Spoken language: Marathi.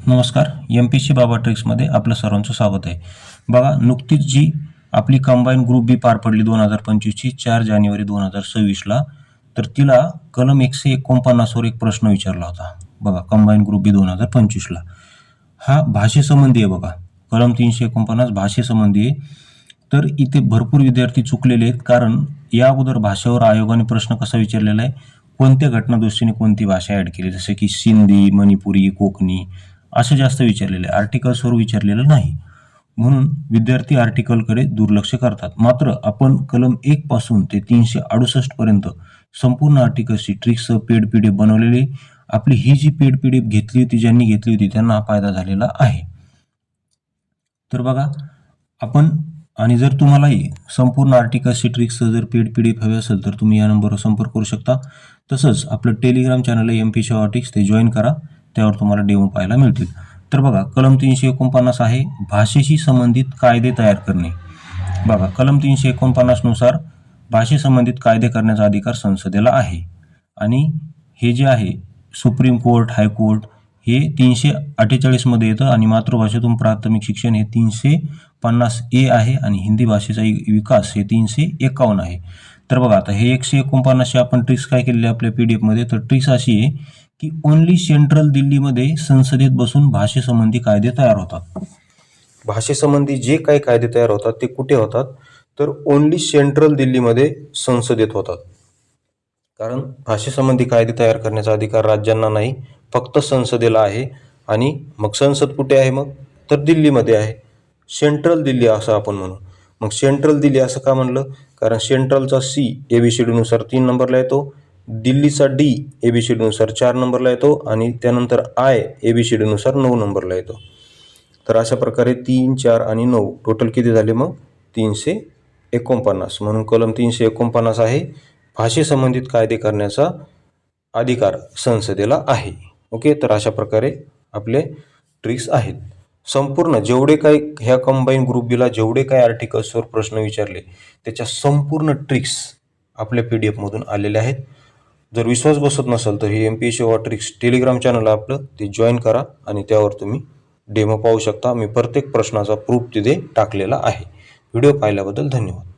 नमस्कार. MPC बाबा ट्रिक्समध्ये आपलं सर्वांचं स्वागत आहे. बघा, नुकतीच जी आपली कंबाईन ग्रुप बी पार पडली 2025ची 4 जानेवारी 2026ला, तर तिला कलम 149 वर एक प्रश्न विचारला होता. बघा, कंबाईन ग्रुप बी 2025ला हा भाषेसंबंधी आहे. बघा, कलम 349 भाषेसंबंधी आहे. तर इथे भरपूर विद्यार्थी चुकलेले आहेत, कारण या अगोदर भाषेवर आयोगाने प्रश्न कसा विचारलेला आहे, कोणत्या घटनादुरुस्तीने कोणती भाषा ऍड केली, जसे की सिंधी, मणिपुरी, कोकणी असं जास्त विचारलेलं आहे, आर्टिकल्सवर विचारलेलं नाही. म्हणून विद्यार्थी आर्टिकलकडे दुर्लक्ष करतात. मात्र आपण कलम 1 पासून ते 368 पर्यंत संपूर्ण आर्टिकल्सची ट्रिक्स पेड पीडीएफ बनवलेली. आपली ही जी पेड पीडीएफ घेतली होती, ज्यांनी घेतली होती त्यांना हा फायदा झालेला आहे. तर बघा आपण, आणि जर तुम्हालाही संपूर्ण आर्टिकल्सची ट्रिक्स जर पेड पीडीएफ हवी असेल तर तुम्ही या नंबरवर संपर्क करू शकता. तसंच आपलं टेलिग्राम चॅनल आहे MPC बाबा ट्रिक्स, ते जॉईन करा, त्यावर तुम्हाला डेमो पाहायला मिळतील. तर बघा, कलम 349 आहे भाषेशी संबंधित कायदे तयार करणे. बघा, कलम 349 नुसार भाषेसंबंधित कायदे करण्याचा अधिकार संसदेला आहे. आणि हे जे आहे सुप्रीम कोर्ट, हायकोर्ट हे 348 मध्ये येतं. आणि मातृभाषेतून प्राथमिक शिक्षण हे 350A आहे. आणि हिंदी भाषेचा विकास हे 351 आहे. तर बघा, आता हे 149 आपण ट्रिक्स काय केलेली आपल्या PDF मध्ये. तर ट्रिक्स अशी आहे की ओन्ली सेंट्रल दिल्लीमध्ये संसदेत बसून भाषेसंबंधी कायदे तयार होतात. भाषेसंबंधी जे काही कायदे तयार होतात ते कुठे होतात, तर ओन्ली सेंट्रल दिल्लीमध्ये संसदेत होतात. कारण भाषेसंबंधी कायदे तयार करण्याचा अधिकार राज्यांना नाही, फक्त संसदेला आहे. आणि मग संसद कुठे आहे, मग तर दिल्लीमध्ये आहे. सेंट्रल दिल्ली असं आपण म्हणू. मग सेंट्रल दिल्ली असं का म्हणलं, कारण सेंट्रलचा C ABCD नुसार 3 नंबरला येतो, दिल्लीचा D ABCD नुसार 4 नंबरला येतो, आणि त्यानंतर I ABCD नुसार 9 नंबरला येतो. तर अशा प्रकारे 3, 4 आणि 9 टोटल किती झाले, मग 349. म्हणून कलम 349 आहे भाषेसंबंधित कायदे करण्याचा अधिकार संसदेला आहे. ओके, तर अशा प्रकारे आपले ट्रिक्स आहेत. संपूर्ण जेवढे काही ह्या कंबाईन ग्रुप बीला जेवढे काही आर्टिकल्सवर प्रश्न विचारले त्याच्या संपूर्ण ट्रिक्स आपल्या PDF मधून आलेल्या आहेत. जर विश्वास बसत नसेल तर हे MPC बाबा ट्रिक्स टेलिग्राम चॅनल आपलं, ते जॉईन करा आणि त्यावर तुम्ही डेमो पाहू शकता. मी प्रत्येक प्रश्नाचा प्रूफ तिथे टाकलेला आहे. व्हिडिओ पाहिल्याबद्दल धन्यवाद.